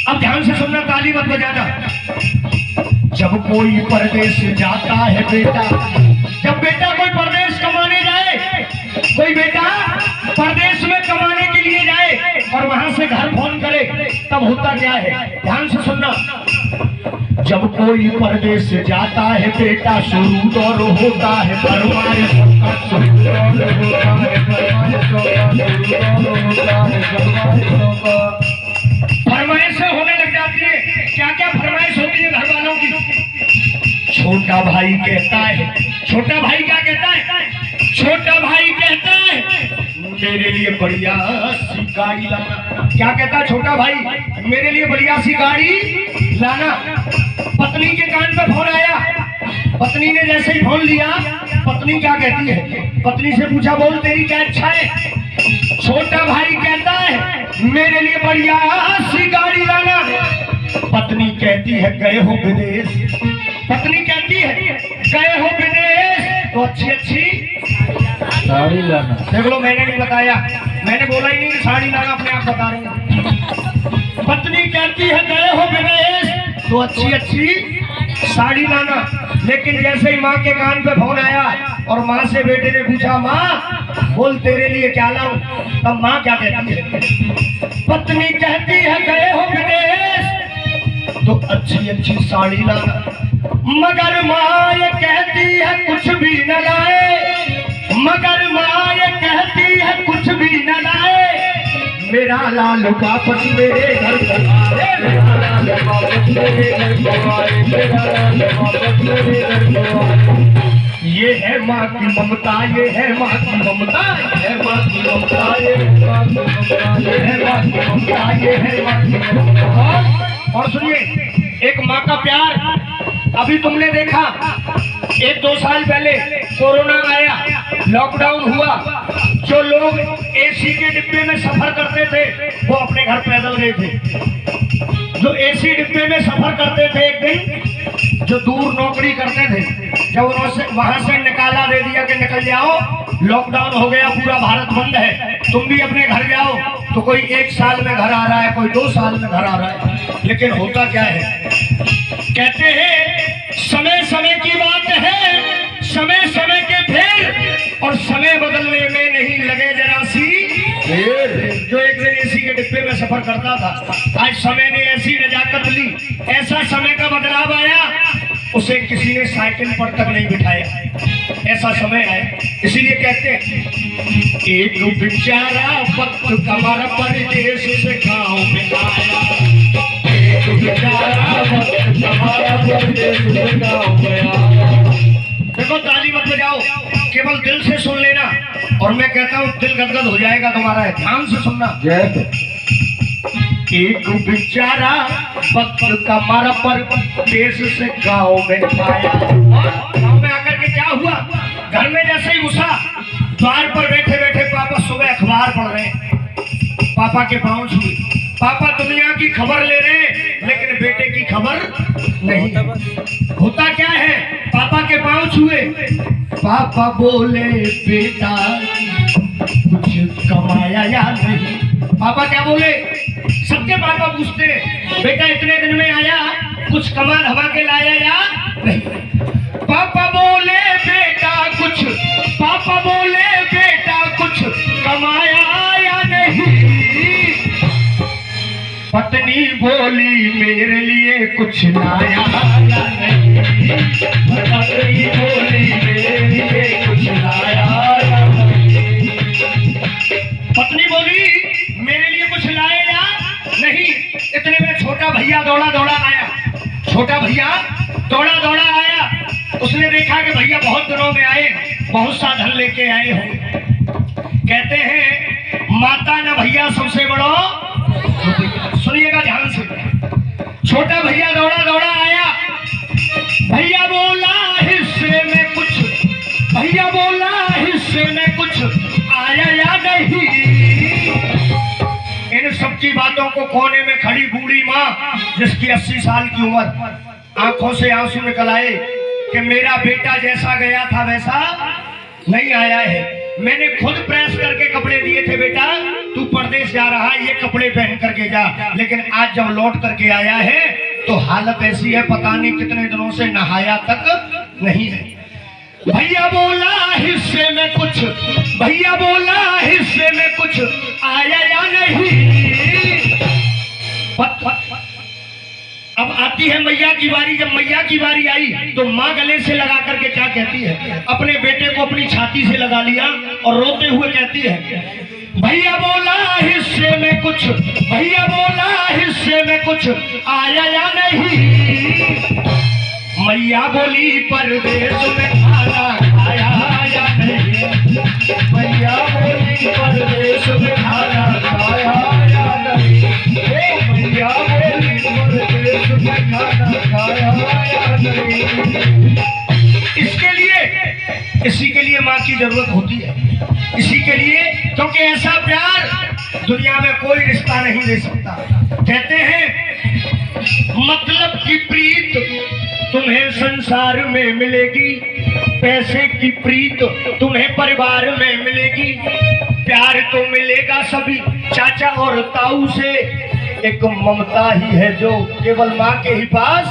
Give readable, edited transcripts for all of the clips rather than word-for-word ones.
अब ध्यान से सुनना, ताली मत बजाना। जब कोई परदेश जाता है बेटा, जब बेटा कोई परदेश कमाने जाए, कोई बेटा परदेश में कमाने के लिए जाए और वहां से घर फोन करे, तब होता क्या है, ध्यान से सुनना। जब कोई परदेश जाता है बेटा, शुरू और होता है फरमाइश, फरमाइश होने लग जाती है। क्या क्या फरमाइश होती है घर वालों की? छोटा भाई कहता है, छोटा भाई क्या कहता है? छोटा भाई कहता है मेरे लिए बढ़िया सी गाड़ी लाना। क्या कहता है छोटा भाई? मेरे लिए बढ़िया सी गाड़ी लाना। पत्नी के कान पे फोन आया, पत्नी ने जैसे ही फोन लिया, पत्नी क्या कहती है? पत्नी से पूछा, बोल तेरी क्या इच्छा है? छोटा भाई कहता है मेरे लिए बढ़िया सी गाड़ी लाना। पत्नी कहती है गए हो विदेश, पत्नी कहती है गए हो विदेश तो अच्छी अच्छी साड़ी लाना। देख लो, मैंने नहीं बताया, मैंने बोला ही नहीं कि साड़ी लाना, अपने आप बता रहे हैं। पत्नी कहती है गए हो विदेश तो अच्छी अच्छी साड़ी लाना। लेकिन जैसे ही माँ के कान पे फोन आया और माँ से बेटे ने पूछा, माँ बोल तेरे लिए क्या लाऊं, तब माँ क्या कहती है? पत्नी कहती है गए हो विदेश तो अच्छी अच्छी साड़ी लाना। मगर माँ ये कहती है कुछ भी न लाए, मगर माँ ये कहती है कुछ भी न लाए। मेरा लाल वापस मेरे घर को आए, मेरा लाल वापस मेरे घर को आए, मेरा लाल वापस मेरे घर को आए। ये है माँ की ममता, ये है माँ की ममता, ये है माँ की ममता, ये है माँ की ममता, ये है माँ की ममता, ये है माँ की ममता। और सुनिए, एक माँ का प्यार। अभी तुमने देखा 1-2 साल पहले कोरोना आया, लॉकडाउन हुआ, जो लोग एसी के डिब्बे में सफर करते थे वो अपने घर पैदल गए थे। जो एसी डिब्बे में सफर करते थे, एक दिन जो दूर नौकरी करते थे, जब उन्होंने वहां से निकाला दे दिया कि निकल जाओ, लॉकडाउन हो गया, पूरा भारत बंद है, तुम भी अपने घर जाओ, तो कोई 1 साल में घर आ रहा है, कोई 2 साल में घर आ रहा है। लेकिन होता क्या है, कहते हैं समय समय की बात है, समय समय के फेर, और समय बदलने में नहीं लगे जरा सी देर। जो एक दिन एसी के डिब्बे में सफर करता था, आज समय ने ऐसी नजाकत ली, ऐसा समय का बदलाव आया, उसे किसी ने साइकिल पर तक नहीं बिठाया, ऐसा समय आया। इसीलिए कहते हैं एक बेचारा वक्त कमर परदेश से गाँव में आया, एक बेचारा वक्त कमर परदेश से गाँव में आया। देखो, ताली मत बजाओ, केवल दिल से सुन लेना, और मैं कहता हूँ दिल गदगद हो जाएगा तुम्हारा, ध्यान से सुनना। एक बेचारा वक्त का मर पर देश से गाँव में आया। गाँव में आकर के क्या हुआ, घर में जैसे ही घुसा, द्वार पर बैठे बैठे पापा सुबह अखबार पढ़ रहे हैं, पापा के पाँव छुए, पापा दुनिया की खबर ले रहे हैं, लेकिन बेटे की खबर नहीं। होता क्या है, पापा के पाँव छुए, पापा बोले बेटा कुछ कमाया या नहीं। पापा क्या बोले, सबके पापा पूछते बेटा इतने दिन में आया, कुछ कमा धमा के लाया या नहीं। पापा बोले बेटा कुछ, पापा बोले बेटा कुछ कमाया या नहीं। पत्नी बोली मेरे लिए कुछ लाया या नहीं, पत्नी बोली मेरे लिए कुछ लाया या नहीं। पत्नी बोली मेरे लिए कुछ लाया या नहीं। इतने में छोटा भैया दौड़ा दौड़ा आया, छोटा भैया दौड़ा दौड़ा आया, उसने देखा कि भैया बहुत दिनों में आए, बहुत सा धन लेके आए हो। कहते हैं माता न भैया सबसे बड़ो, सुनिएगा ध्यान से। छोटा भैया दौड़ा दौड़ा आया, भैया बोला हिस्से में कुछ, भैया बोला हिस्से में कुछ आया या नहीं। इन सब की बातों को कोने में खड़ी बूढ़ी माँ, जिसकी 80 साल की उम्र, आंखों से आंसू निकल आए कि मेरा बेटा जैसा गया था वैसा नहीं आया है। मैंने खुद प्रेस करके कपड़े दिए थे, बेटा तू परदेश जा रहा है ये कपड़े पहन करके जा, लेकिन आज जब लौट करके आया है तो हालत ऐसी है पता नहीं कितने दिनों से नहाया तक नहीं है। भैया बोला हिस्से में कुछ, भैया बोला हिस्से में कुछ आया या नहीं। अब आती है मैया की बारी, जब मैया की बारी आई तो माँ गले से लगा करके क्या कहती है, अपने बेटे को अपनी छाती से लगा लिया और रोते हुए कहती है भैया बोला हिस्से में कुछ, भैया बोला हिस्से में कुछ आया या नहीं। मैया बोली परदेश में खाना खाया या नहीं, मैया बोली परदेश में खाना खाया या नहीं, मैया बोली परदेश में खाना खाया या नहीं। इसके लिए, इसी के लिए माँ की जरूरत होती है, इसी के लिए, क्योंकि ऐसा प्यार दुनिया में कोई रिश्ता नहीं दे सकता। कहते हैं मतलब की प्रीत तुम्हें संसार में मिलेगी, पैसे की प्रीत तुम्हें परिवार में मिलेगी, प्यार तो मिलेगा सभी चाचा और ताऊ से, एक ममता ही है जो केवल माँ के ही पास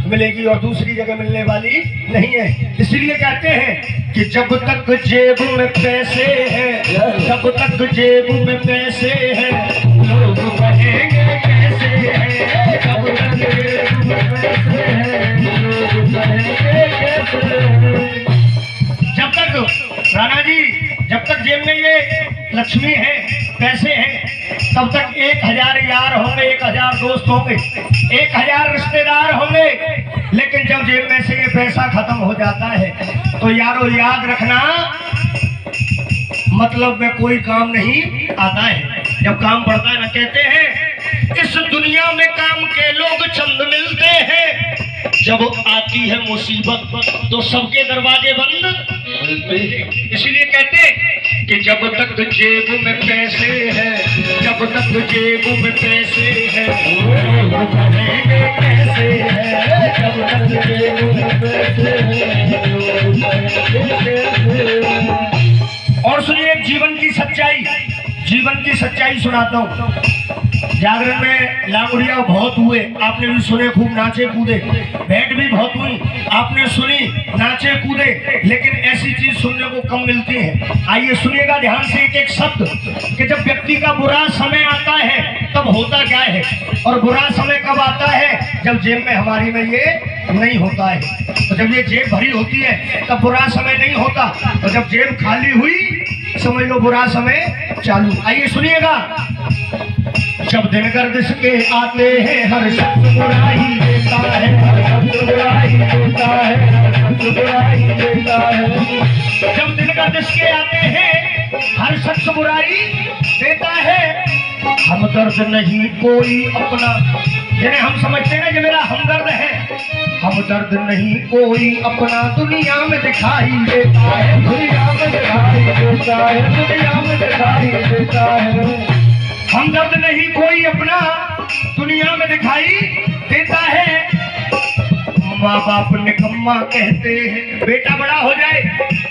मिलेगी और दूसरी जगह मिलने वाली नहीं है। इसलिए कहते हैं कि जब तक जेब में पैसे हैं, जब तक जेब में पैसे हैं लोग कहेंगे कैसे हैं, जब तक जेब में पैसे हैं लोग कहेंगे कैसे हैं। जब तक राणा जी, जब तक जेब में ये लक्ष्मी है, पैसे हैं, तब तक 1000 यार होंगे, 1000 दोस्त होंगे, 1000 रिश्तेदार होंगे, लेकिन जब जेब में से ये पैसा खत्म हो जाता है तो यारो याद रखना मतलब में कोई काम नहीं आता है, जब काम पड़ता है ना। कहते हैं इस दुनिया में काम के लोग चंद मिलते हैं, जब आती है मुसीबत तो सबके दरवाजे बंद। इसीलिए कहते हैं कि जब तक जेब में पैसे हैं, जब तक जेब में पैसे हैं लोग कहेंगे कैसे हैं, जब तक जेब में पैसे हैं लोग कहेंगे कैसे हैं। और सुनिए एक जीवन की सच्चाई, जीवन की सच्चाई सुनाता हूँ। जागरण में लांगुड़िया बहुत हुए, आपने भी सुने, खूब नाचे कूदे, भेंट भी बहुत हुई, आपने सुनी, नाचे कूदे, लेकिन ऐसी चीज सुनने को कम मिलती है। आइए सुनिएगा ध्यान से एक एक शब्द कि जब व्यक्ति का बुरा समय आता है तब होता क्या है, और बुरा समय कब आता है, जब जेब में हमारी में ये नहीं होता है। तो जब ये जेब भरी होती है तब बुरा समय नहीं होता, और जब जेब खाली हुई समझ लो बुरा समय चालू। आइए सुनिएगा। जब दिन गर्दिश के आते हैं हर शख्स बुराई देता है, हर शख्स बुराई देता है, हर शख्स बुराई देता है। जब दिन गर्दिश के आते हैं हर शख्स बुराई देता है, हमदर्द नहीं कोई अपना, जिन्हें हम समझते हैं कि मेरा हमदर्द है, हमदर्द नहीं कोई अपना दुनिया में दिखाई देता है, दुनिया में दिखाई देता है, दुनिया में दिखाई देता है। हमदर्द नहीं कोई अपना दुनिया में दिखाई देता है। माँ बाप निकम्मा कहते हैं, बेटा बड़ा हो जाए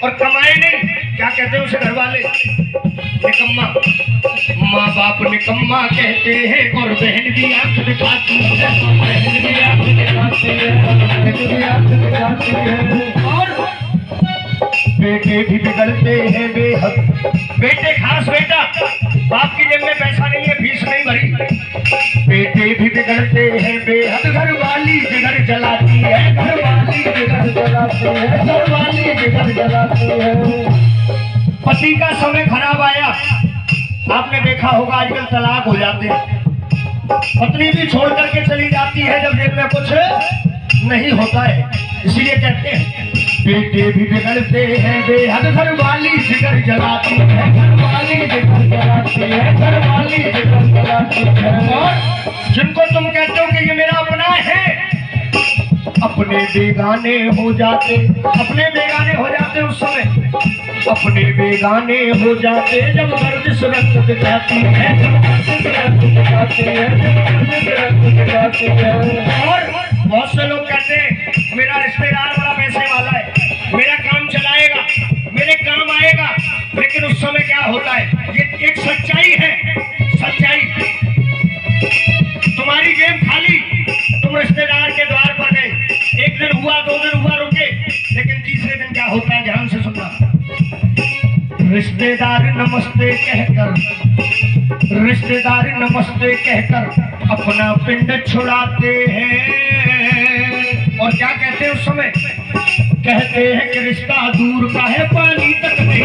और कमाए नहीं, क्या कहते हैं उसे घर वाले, निकम्मा। माँ बाप निकम्मा कहते हैं और बहन भी आंख दिखाती है, बहन भी आंख दिखाती है, बहन भी आंख दिखाती है। और बेटे भी बिगड़ते हैं बेहद, बेटे खास बेटा, बाप की जेब में पैसा नहीं है, फीस नहीं भरी, बेटे भी बिगड़ते हैं बेहद, घर वाली जिगर जलाती है, घर वाली जिगर जलाती है, घर वाली जिगर जलाती है। पति का समय खराब आया, आपने देखा होगा आजकल तलाक हो जाते हैं, पत्नी भी छोड़ करके चली जाती है जब जेब में कुछ नहीं होता है। इसीलिए कहते हैं बेटे भी बिगड़ते हैं बेहद, घर वाली जिगर जलाती है, घर वाली जिगर जलाती है, घर वाली जिगर जलाती है। और जिनको तुम कहते हो कि ये मेरा अपना है, अपने बेगाने हो जाते, अपने बेगाने हो जाते उस समय, अपने बेगाने हो जाते जब गर्दिश रक्त दिखाती है, जब गर्दिश रक्त दिखाती है, जब गर्दिश रक्त दिखाती है। और बहुत से लोग कहते हैं मेरा रिश्तेदार बड़ा पैसे वाला है, मेरा काम चलाएगा, मेरे काम आएगा, लेकिन तीसरे दिन क्या होता है, ध्यान से सुनना। रिश्तेदार नमस्ते कहकर, रिश्तेदार नमस्ते कहकर अपना पिंड छुड़ाते हैं। और क्या कहते हैं उस समय, कहते हैं कि रिश्ता दूर का है, पानी तक नहीं।